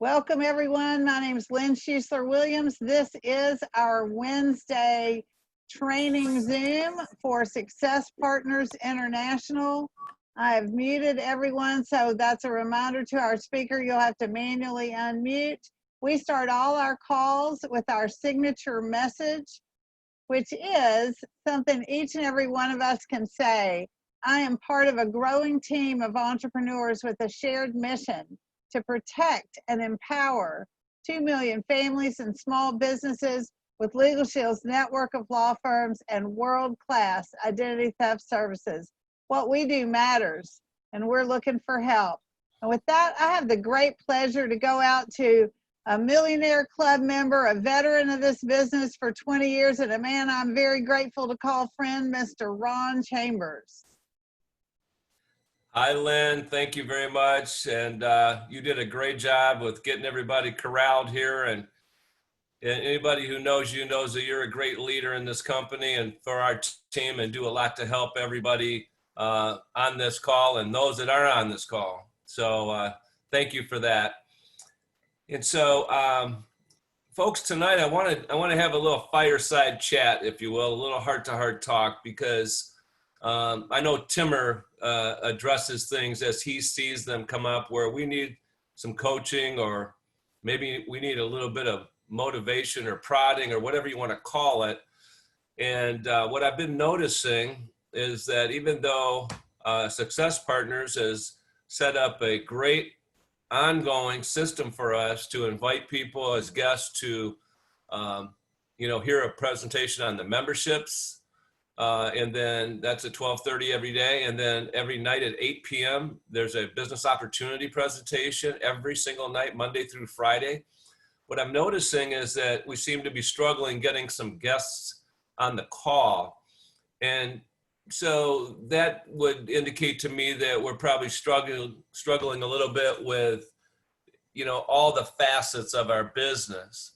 Welcome, everyone. My name is Lynn Schuessler Williams. This is our Wednesday training Zoom for Success Partners International. I have muted everyone, so that's a reminder to our speaker. You'll have to manually unmute. We start all our calls with our signature message, which is something each and every one of us can say. I am part of a growing team of entrepreneurs with a shared mission to protect and empower 2 million families and small businesses with Legal Shield's network of law firms and world-class identity theft services. What we do matters, and we're looking for help. And with that, I have the great pleasure to go out to a Millionaire Club member, a veteran of this business for 20 years, and a man I'm very grateful to call friend, Mr. Ron Chambers. Hi, Lynn. Thank you very much. And you did a great job with getting everybody corralled here. And anybody who knows you knows that you're a great leader in this company and for our team, and do a lot to help everybody on this call and those that are on this call. So thank you for that. And so, folks, tonight I want to have a little fireside chat, if you will, a little heart-to-heart talk, because I know Timmer addresses things as he sees them come up, where we need some coaching, or maybe we need a little bit of motivation or prodding or whatever you want to call it. And what I've been noticing is that even though Success Partners has set up a great ongoing system for us to invite people as guests to, hear a presentation on the memberships, and then that's at 12:30 every day. And then every night at 8 p.m., there's a business opportunity presentation every single night, Monday through Friday. What I'm noticing is that we seem to be struggling getting some guests on the call. And so that would indicate to me that we're probably struggling a little bit with, all the facets of our business.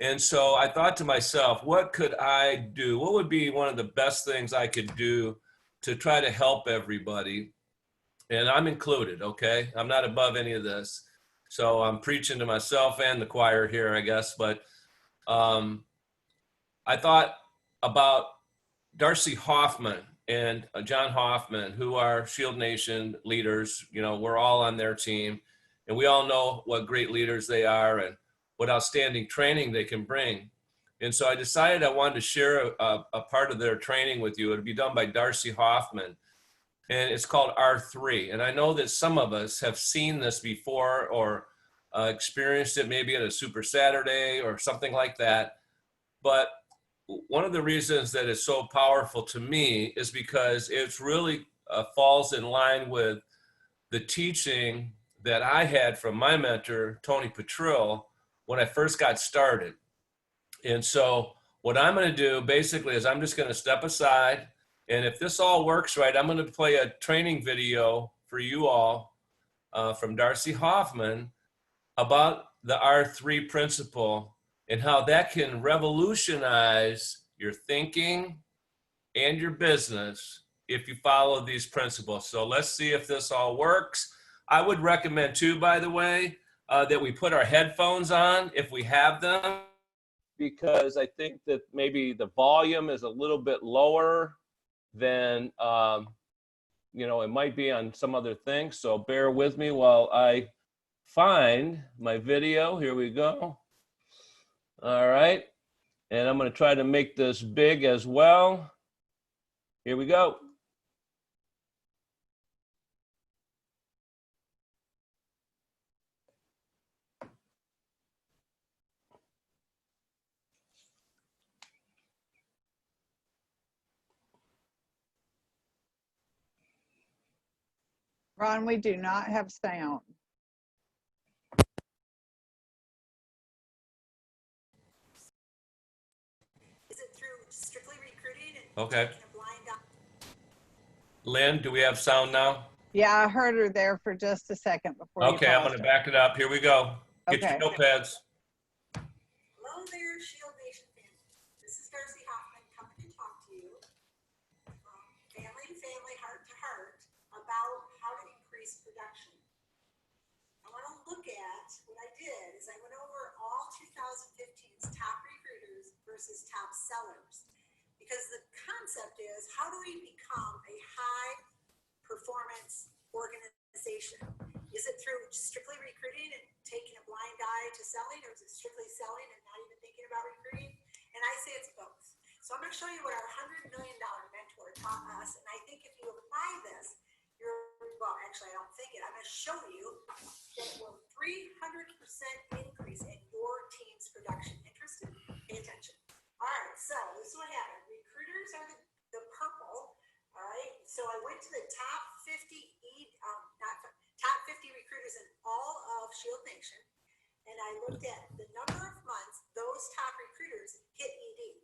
And so I thought to myself, what could I do? What would be one of the best things I could do to try to help everybody? And I'm included, okay? I'm not above any of this. So I'm preaching to myself and the choir here, I guess. But I thought about Darcy Hoffman and John Hoffman, who are Shield Nation leaders. We're all on their team. And we all know what great leaders they are and what outstanding training they can bring. And so I decided I wanted to share a part of their training with you. It'll be done by Darcy Hoffman, and it's called R3. And I know that some of us have seen this before, or experienced it maybe at a Super Saturday or something like that. But one of the reasons that it's so powerful to me is because it's really falls in line with the teaching that I had from my mentor, Tony Petrill, when I first got started. And so what I'm going to do basically is I'm just going to step aside, and if this all works right, I'm going to play a training video for you all from Darcy Hoffman about the R3 principle and how that can revolutionize your thinking and your business if you follow these principles. So let's see if this all works. I would recommend too, by the way, that we put our headphones on if we have them, because I think that maybe the volume is a little bit lower than, it might be on some other things. So bear with me while I find my video. Here we go. All right. And I'm going to try to make this big as well. Here we go. Ron, we do not have sound. Is it through strictly recruiting? Okay. Lynn, do we have sound now? Yeah, I heard her there for just a second before you Okay, I'm going to back it up. Here we go. Get Okay. your notepads. Hello there, Shield Nation family. This is Darcy Hoffman coming to talk to you from family to family, heart to heart, about how to increase production. I want to look at what I did versus top sellers. Because the concept is, how do we become a high performance organization? Is it through strictly recruiting and taking a blind eye to selling, or is it strictly selling and not even thinking about recruiting? And I say it's both. So I'm going to show you what our $100 million mentor taught us. And I think if you apply this, well, actually, I don't think it. I'm going to show you that it will 300% increase in your team's production. Interested? Pay attention. All right, so this is what happened. Recruiters are the purple. All right, so I went to the top 50 top 50 recruiters in all of Shield Nation, and I looked at the number of months those top recruiters hit ED,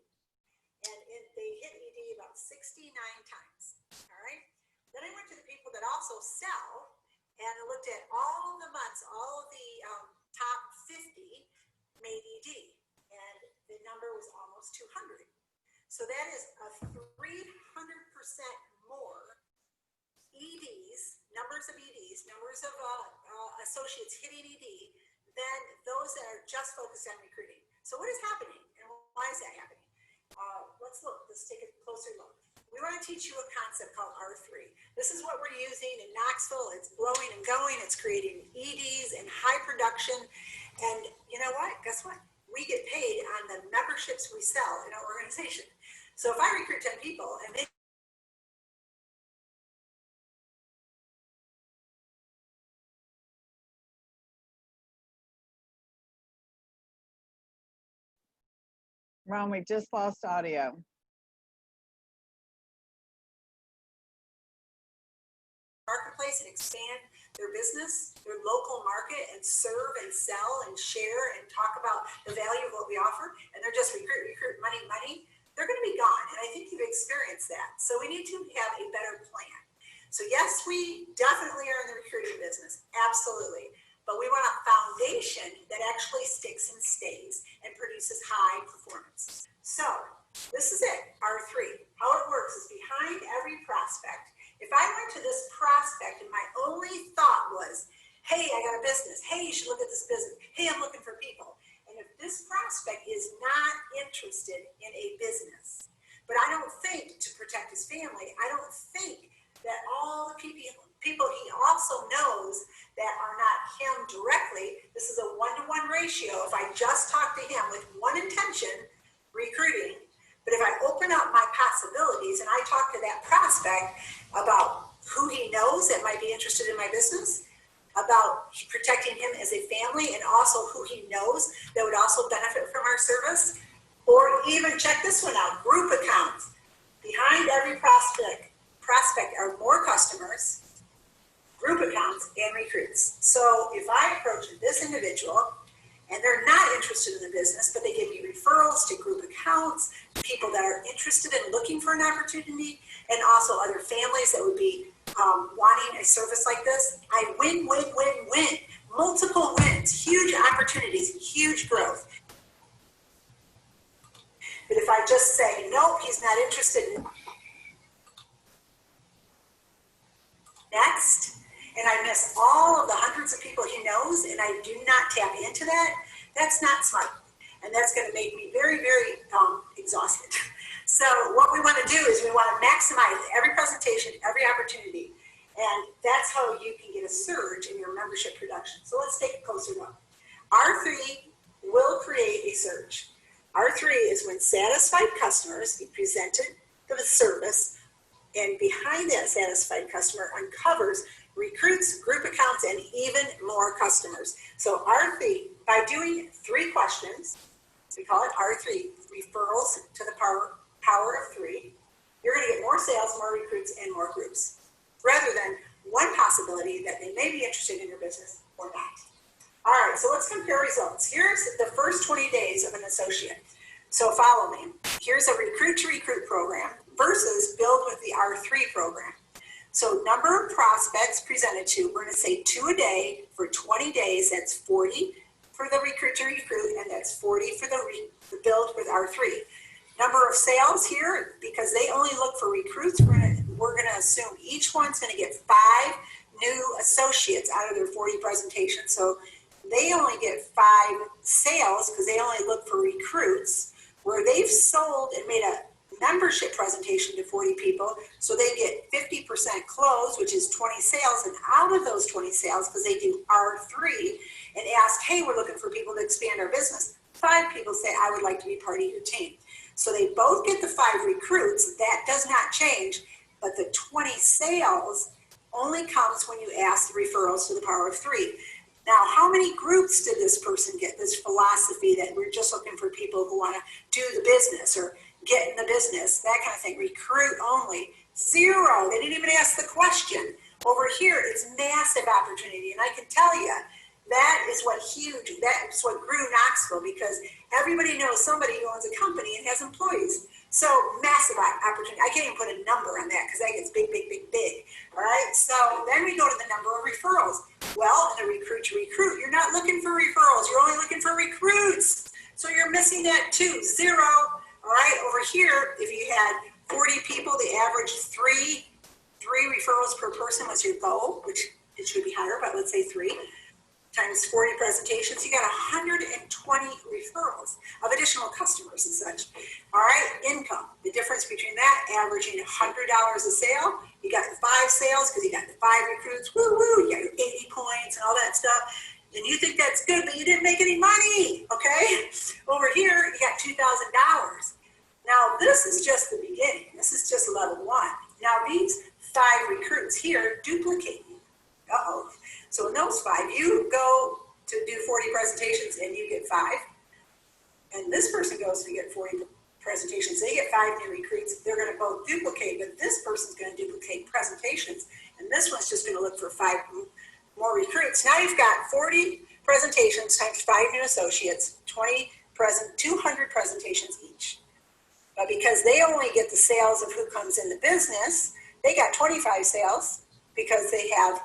and they hit ED about 69 times. All right, then I went to the people that also sell, and I looked at all the months, all of the top 50 made ED, and the number was almost 200. So that is a 300% more EDs, numbers of associates hitting ED than those that are just focused on recruiting. So what is happening, and why is that happening? Let's look. Let's take a closer look. We want to teach you a concept called R3. This is what we're using in Knoxville. It's blowing and going. It's creating EDs and high production. And you know what? Guess what? We get paid on the memberships we sell in our organization. So if I recruit 10 people and they Ron, we just lost audio. marketplace and expand their business, their local market, and serve and sell and share and talk about the value of what we offer, and they're just recruit, money, they're going to be gone. And I think you've experienced that. So we need to have a better plan. So yes, we definitely are in the recruiting business, absolutely. But we want a foundation that actually sticks and stays and produces high performance. So this is it, R3. How it works is behind every prospect. If I went to this prospect and my only thought was, hey, I got a business. Hey, you should look at this business. Hey, I'm looking for people. And if this prospect is not interested in a business, but I don't think to protect his family, I don't think that all the people he also knows that are not him directly, this is a 1-to-1 ratio. If I just talk to him with one intention, recruiting, but if I open up my possibilities and I talk to that prospect about who he knows that might be interested in my business, about protecting him as a family, and also who he knows that would also benefit from our service, or even check this one out, group accounts. Behind every prospect are more customers, group accounts, and recruits. So if I approach this individual and they're not interested in the business, but they give me referrals to group accounts, people that are interested in looking for an opportunity, and also other families that would be wanting a service like this, I win, win, win, win. Multiple wins, huge opportunities, huge growth. But if I just say, nope, he's not interested in next, and I miss all of the hundreds of people he knows, and I do not tap into that, that's not smart. And that's going to make me very, very exhausted. So what we want to do is we want to maximize every presentation, every opportunity. And that's how you can get a surge in your membership production. So let's take a closer look. R3 will create a surge. R3 is when satisfied customers be presented to the service, and behind that satisfied customer uncovers recruits, group accounts, and even more customers. So R3, by doing 3 questions, we call it R3, referrals to the power of 3, you're going to get more sales, more recruits, and more groups, rather than one possibility that they may be interested in your business or not. All right, so let's compare results. Here's the first 20 days of an associate. So follow me. Here's a recruit-to-recruit program versus build with the R3 program. So number of prospects presented to, we're going to say 2 a day for 20 days. That's 40 for the recruit-to-recruit, and that's 40 for the build with R3. Number of sales here, because they only look for recruits, we're going to assume each one's going to get 5 new associates out of their 40 presentations. So they only get 5 sales because they only look for recruits. where they've sold and made a membership presentation to 40 people, so they get 50% close, which is 20 sales, and out of those 20 sales, because they do R3 and ask, hey, we're looking for people to expand our business, 5 people say, I would like to be part of your team. So they both get the 5 recruits. That does not change, but the 20 sales only comes when you ask the referrals to the power of 3. Now, how many groups did this person get, this philosophy that we're just looking for people who want to do the business or get in the business, that kind of thing, recruit only? 0. They didn't even ask the question. Over here, it's massive opportunity. And I can tell you, that is what grew Knoxville, because everybody knows somebody who owns a company and has employees. So massive opportunity. I can't even put a number on that because that gets big, big, big, big. All right. So then we go to the number of referrals. Well, in the recruit to recruit, you're not looking for referrals. You're only looking for recruits. So you're missing that too. 0. All right. Over here, if you had 40 people, the average three referrals per person was your goal, which it should be higher, but let's say 3 times 40 presentations, you got 120 referrals of additional customers and such. All right, income, the difference between that, averaging $100 a sale, you got the 5 sales because you got the 5 recruits, woo woo, you got your 80 points and all that stuff, and you think that's good, but you didn't make any money, okay? Over here, you got $2,000. Now, this is just the beginning. This is just level 1. Now, these 5 recruits here duplicate you. Uh-oh. So in those 5, you go to do 40 presentations and you get 5. And this person goes to get 40 presentations. They get 5 new recruits. They're going to both duplicate, but this person's going to duplicate presentations. And this one's just going to look for 5 more recruits. Now you've got 40 presentations times 5 new associates, 200 presentations each. But because they only get the sales of who comes in the business, they got 25 sales because they have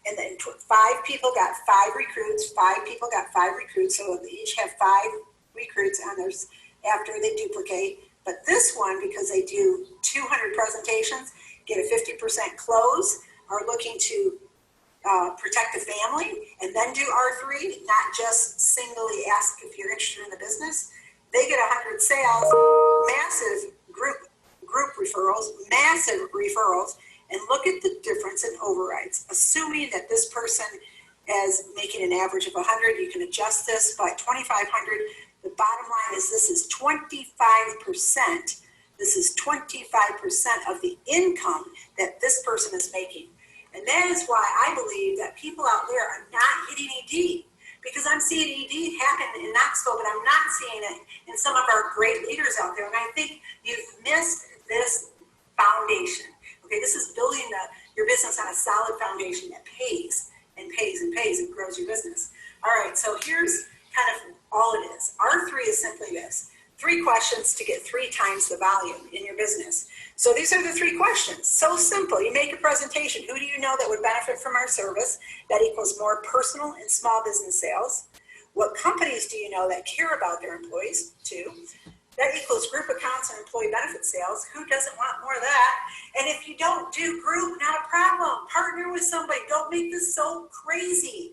and then 5 people got 5 recruits, 5 people got 5 recruits, so they each have 5 recruits on theirs after they duplicate. But this one, because they do 200 presentations, get a 50% close, are looking to protect the family, and then do R3, not just singly ask if you're interested in the business. They get 100 sales, massive group referrals, massive referrals, and look at the difference in overrides. Assuming that this person is making an average of 100, you can adjust this by 2,500. The bottom line is this is 25%. This is 25% of the income that this person is making. And that is why I believe that people out there are not hitting ED, because I'm seeing ED happen in Knoxville, but I'm not seeing it in some of our great leaders out there. And I think you've missed this foundation. Okay, this is building your business on a solid foundation that pays and pays and pays and grows your business. All right, so here's kind of all it is. R3 is simply this: 3 questions to get 3 times the volume in your business. So these are the 3 questions. So simple. You make a presentation. Who do you know that would benefit from our service? That equals more personal and small business sales. What companies do you know that care about their employees? 2. That equals group accounts and employee benefit sales. Who doesn't want more of that? And if you don't do group, not a problem. Partner with somebody. Don't make this so crazy.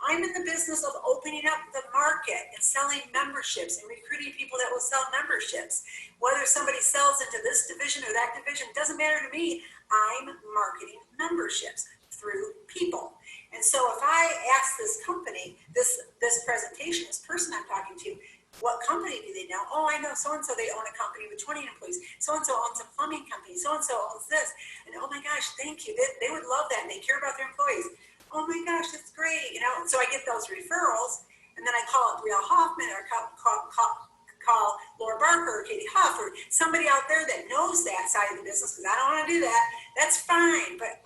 I'm in the business of opening up the market and selling memberships and recruiting people that will sell memberships. Whether somebody sells into this division or that division, doesn't matter to me. I'm marketing memberships through people. And so if I ask this company, this presentation, this person I'm talking to, what company do they know? Oh, I know so-and-so, they own a company with 20 employees. So-and-so owns a plumbing company. So-and-so owns this. And oh my gosh, thank you. They would love that. And they care about their employees. Oh my gosh, that's great. You know, so I get those referrals, and then I call Real Hoffman, or call Laura Barker or Katie Huff, or somebody out there that knows that side of the business, because I don't want to do that. That's fine. But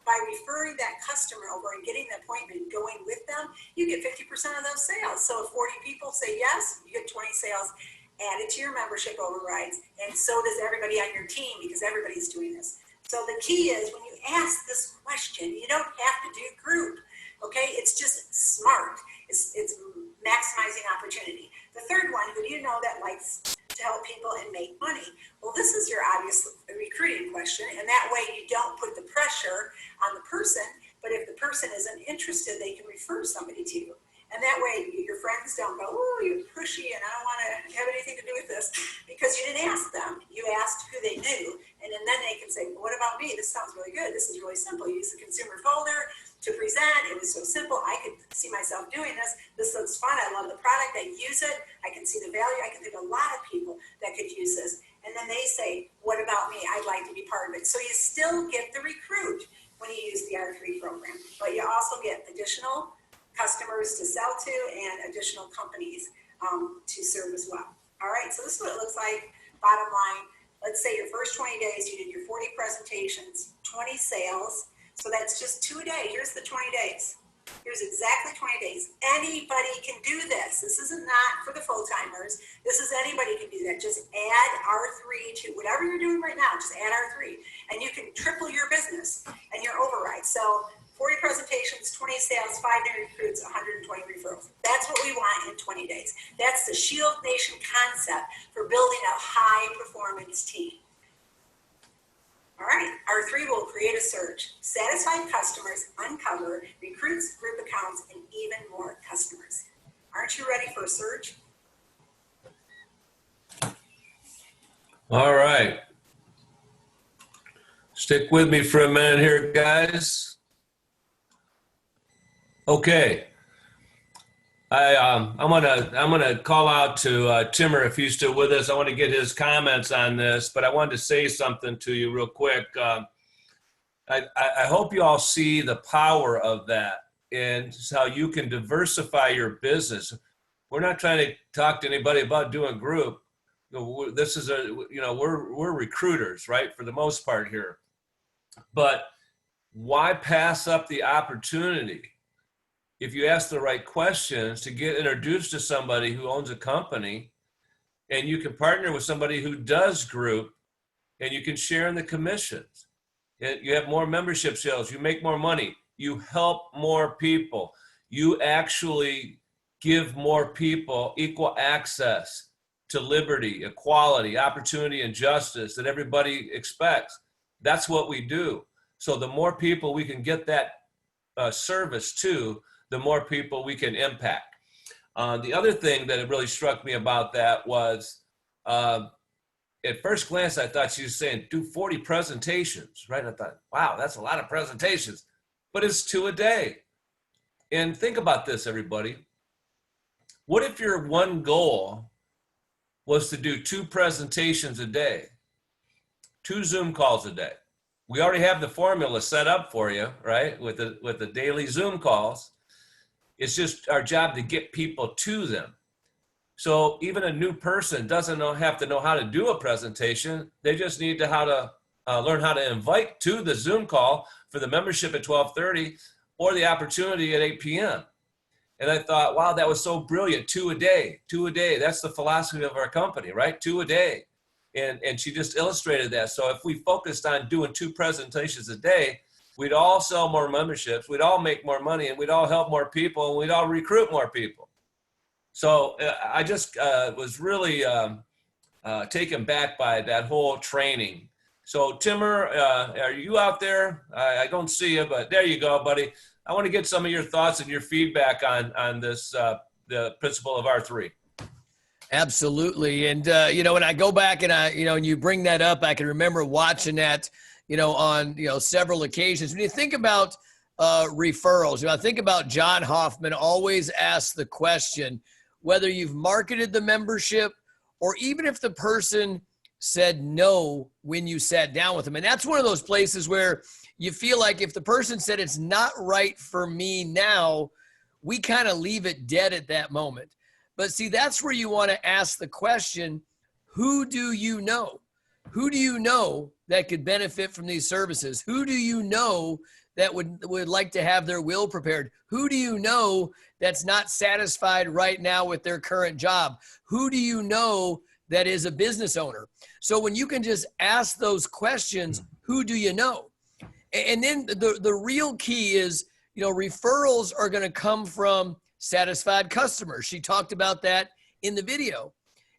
by referring that customer over and getting the appointment going with them, you get 50% of those sales. So if 40 people say yes, you get 20 sales added to your membership overrides, and so does everybody on your team, because everybody's doing this. So the key is, when you ask this question, you don't have to do group, okay? It's just smart. It's maximizing opportunity. The third one, who do you know that likes to help people and make money? Well, this is your obvious recruiting question, and that way you don't put the pressure on the person, but if the person isn't interested, they can refer somebody to you. And that way your friends don't go, oh, you're pushy and I don't want to have anything to do with this, because you didn't ask them. You asked who they knew, and then they can say, well, what about me? This sounds really good. This is really simple. You use the consumer folder to present. It was so simple. I could see myself doing this. This looks fun. I love the product. I use it. I can see the value. I can think of a lot of people that could use this. And then they say, what about me? I'd like to be part of it. So you still get the recruit when you use the R3 program, but you also get additional customers to sell to and additional companies to serve as well. All right, so this is what it looks like. Bottom line, let's say your first 20 days, you did your 40 presentations, 20 sales. So that's just 2 a day. Here's the 20 days. Here's exactly 20 days. Anybody can do this. This isn't not for the full-timers. This is anybody can do that. Just add R3 to whatever you're doing right now. Just add R3. And you can triple your business and your override. So 40 presentations, 20 sales, 5 new recruits, 120 referrals. That's what we want in 20 days. That's the Shield Nation concept for building a high-performance team. All right, R3 will create a surge, satisfied customers, uncover, recruits, group accounts, and even more customers. Aren't you ready for a surge? All right. Stick with me for a minute here, guys. Okay. I'm gonna call out to Timmer if he's still with us. I want to get his comments on this, but I wanted to say something to you real quick. I hope you all see the power of that and how you can diversify your business. We're not trying to talk to anybody about doing group. This is we're recruiters, right, for the most part here. But why pass up the opportunity, if you ask the right questions, to get introduced to somebody who owns a company, and you can partner with somebody who does group, and you can share in the commissions. You have more membership sales, you make more money, you help more people, you actually give more people equal access to liberty, equality, opportunity, and justice that everybody expects. That's what we do. So the more people we can get that service to, the more people we can impact. The other thing that really struck me about that was, at first glance, I thought she was saying, do 40 presentations, right? I thought, wow, that's a lot of presentations, but it's 2 a day. And think about this, everybody. What if your one goal was to do 2 presentations a day, 2 Zoom calls a day? We already have the formula set up for you, right? With the daily Zoom calls. It's just our job to get people to them. So even a new person doesn't have to know how to do a presentation. They just need to learn how to invite to the Zoom call for the membership at 12:30 or the opportunity at 8 p.m. And I thought, wow, that was so brilliant. 2 a day, 2 a day. That's the philosophy of our company, right? 2 a day. And she just illustrated that. So if we focused on doing 2 presentations a day, we'd all sell more memberships, we'd all make more money, and we'd all help more people, and we'd all recruit more people. So I just was really taken back by that whole training. So Timmer, are you out there? I don't see you, but there you go, buddy. I want to get some of your thoughts and your feedback on this, the principle of R3. Absolutely. And, when I go back and and you bring that up, I can remember watching that, on, several occasions. When you think about referrals, I think about John Hoffman always asks the question, whether you've marketed the membership or even if the person said no when you sat down with them. And that's one of those places where you feel like if the person said it's not right for me now, we kind of leave it dead at that moment. But see, that's where you want to ask the question, who do you know? Who do you know that could benefit from these services? Who do you know that would like to have their will prepared? Who do you know that's not satisfied right now with their current job? Who do you know that is a business owner? So when you can just ask those questions, who do you know? And then the real key is, referrals are going to come from satisfied customers. She talked about that in the video.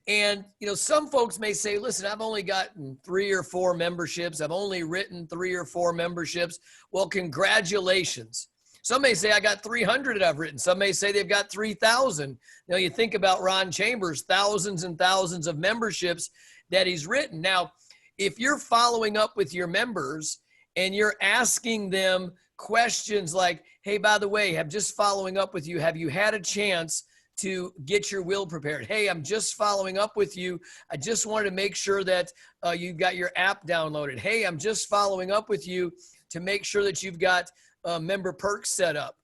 And, some folks may say, listen, I've only gotten 3 or 4 memberships. I've only written 3 or 4 memberships. Well, congratulations. Some may say I got 300 I've written. Some may say they've got 3,000. Now you think about Ron Chambers, thousands and thousands of memberships that he's written. Now, if you're following up with your members and you're asking them questions like, hey, by the way, I'm just following up with you. Have you had a chance to get your will prepared? Hey, I'm just following up with you. I just wanted to make sure that you got your app downloaded. Hey, I'm just following up with you to make sure that you've got member perks set up.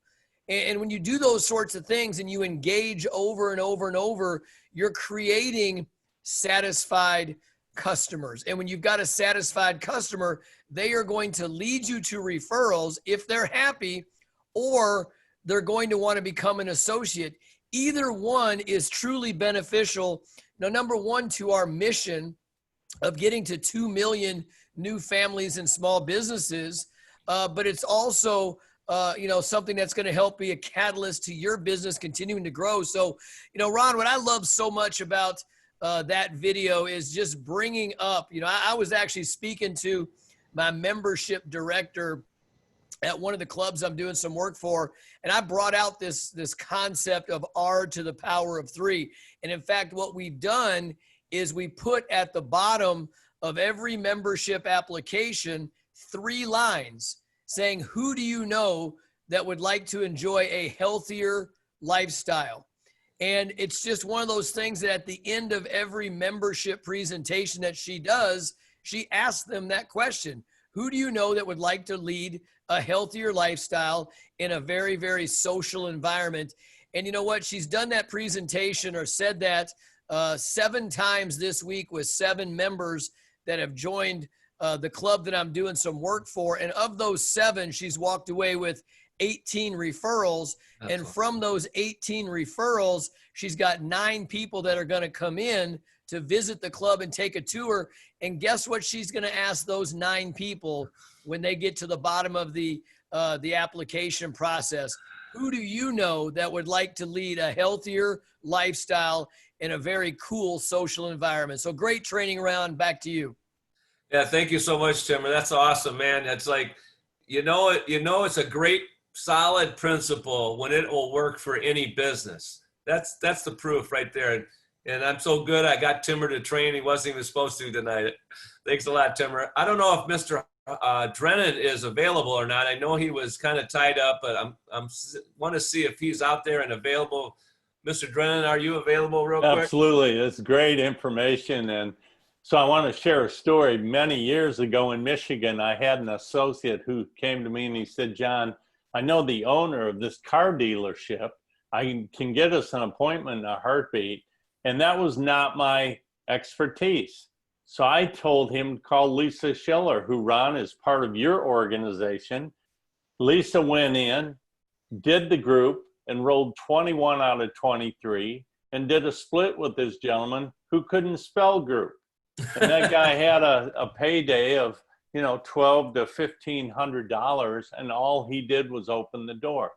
And when you do those sorts of things and you engage over and over and over, you're creating satisfied customers. And when you've got a satisfied customer, they are going to lead you to referrals if they're happy, or they're going to want to become an associate. Either one is truly beneficial. Now, number one, to our mission of getting to 2 million new families and small businesses, but it's also something that's going to help be a catalyst to your business continuing to grow. So, Ron, what I love so much about that video is just bringing up, I was actually speaking to my membership director at one of the clubs I'm doing some work for, and I brought out this concept of R to the power of 3. And in fact, what we've done is we put at the bottom of every membership application 3 lines saying, who do you know that would like to enjoy a healthier lifestyle? And it's just one of those things that at the end of every membership presentation that she does, she asks them that question. Who do you know that would like to lead a healthier lifestyle in a very, very social environment? And you know what? She's done that presentation or said that 7 times this week with 7 members that have joined the club that I'm doing some work for. And of those 7, she's walked away with 18 referrals. That's and awesome. From those 18 referrals, she's got 9 people that are going to come in to visit the club and take a tour. And guess what she's going to ask those 9 people when they get to the bottom of the application process? Who do you know that would like to lead a healthier lifestyle in a very cool social environment? So great training round. Back to you. Yeah, thank you so much, Timmer. That's awesome, man. It's like, it's a great, solid principle when it will work for any business. That's the proof right there. And I'm so good. I got Timmer to train. He wasn't even supposed to tonight. Thanks a lot, Timmer. I don't know if Mr. Drennan is available or not. I know he was kind of tied up, but I'm want to see if he's out there and available. Mr. Drennan, are you available real quick? Absolutely. It's great information. And so I want to share a story. Many years ago in Michigan, I had an associate who came to me and he said, John, I know the owner of this car dealership. I can get us an appointment in a heartbeat. And that was not my expertise. So I told him to call Lisa Schiller, who, Ron, is part of your organization. Lisa went in, did the group, enrolled 21 out of 23, and did a split with this gentleman who couldn't spell group. And that guy had a payday of, $1,200 to $1,500, and all he did was open the door.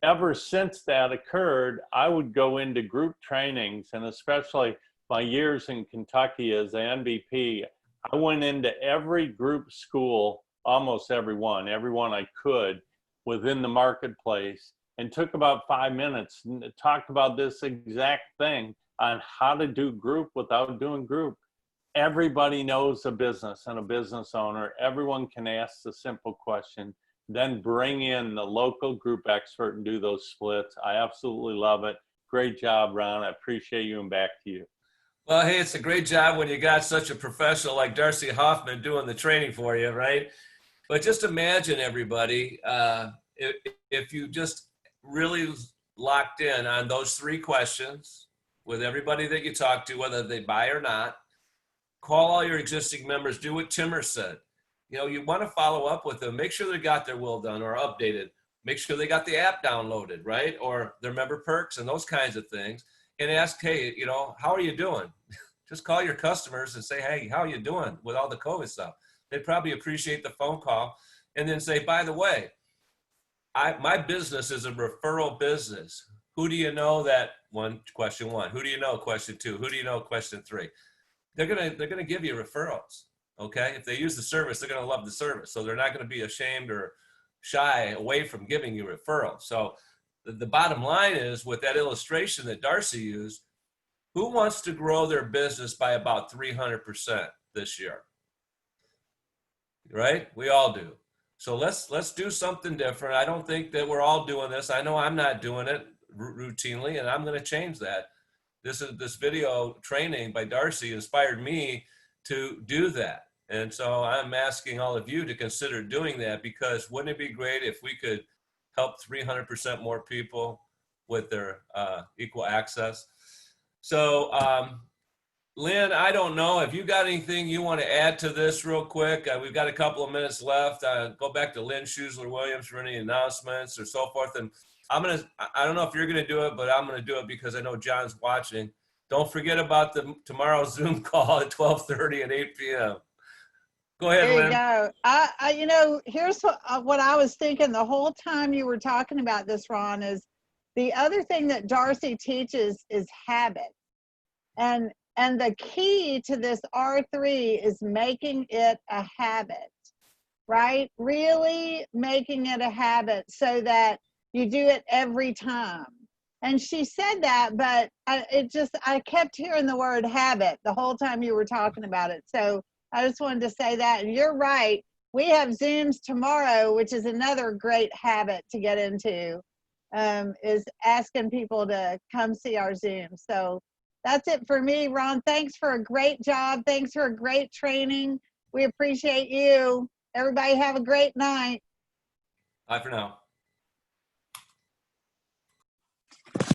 Ever since that occurred, I would go into group trainings, and especially my years in Kentucky as the MVP, I went into every group school, almost everyone I could within the marketplace, and took about 5 minutes and talked about this exact thing on how to do group without doing group. Everybody knows a business and a business owner. Everyone can ask the simple question, then bring in the local group expert and do those splits. I absolutely love it. Great job, Ron. I appreciate you, and back to you. Well, hey, it's a great job when you got such a professional like Darcy Hoffman doing the training for you, right? But just imagine, everybody, if you just really locked in on those 3 questions with everybody that you talk to, whether they buy or not, call all your existing members, do what Timmer said. You want to follow up with them, make sure they got their will done or updated, make sure they got the app downloaded, right? Or their member perks and those kinds of things. And ask, hey, how are you doing? Just call your customers and say, hey, how are you doing with all the COVID stuff? They'd probably appreciate the phone call. And then say, by the way, my business is a referral business. Who do you know that, question 1? Who do you know, question 2? Who do you know, question 3? They're gonna give you referrals, okay? If they use the service, they're gonna love the service. So they're not gonna be ashamed or shy away from giving you referrals. So the bottom line is, with that illustration that Darcy used, who wants to grow their business by about 300% this year? Right? We all do. So let's do something different. I don't think that we're all doing this. I know I'm not doing it routinely, and I'm going to change that. This video training by Darcy inspired me to do that. And so I'm asking all of you to consider doing that, because wouldn't it be great if we could help 300% more people with their equal access? So Lynn, I don't know if you got anything you want to add to this real quick. We've got a couple of minutes left. Go back to Lynn Schusler-Williams for any announcements or so forth. And I don't know if you're going to do it, but I'm going to do it because I know John's watching. Don't forget about tomorrow's Zoom call at 12:30 and 8 p.m. Go ahead, There you Lynn. go. Here's what I was thinking the whole time you were talking about this, Ron, is the other thing that Darcy teaches is habit. And the key to this R3 is making it a habit, right? Really making it a habit so that you do it every time. And she said that, but I kept hearing the word habit the whole time you were talking about it. So I just wanted to say that. And you're right. We have Zooms tomorrow, which is another great habit to get into, is asking people to come see our Zoom. So that's it for me, Ron. Thanks for a great job. Thanks for a great training. We appreciate you. Everybody have a great night. Bye for now.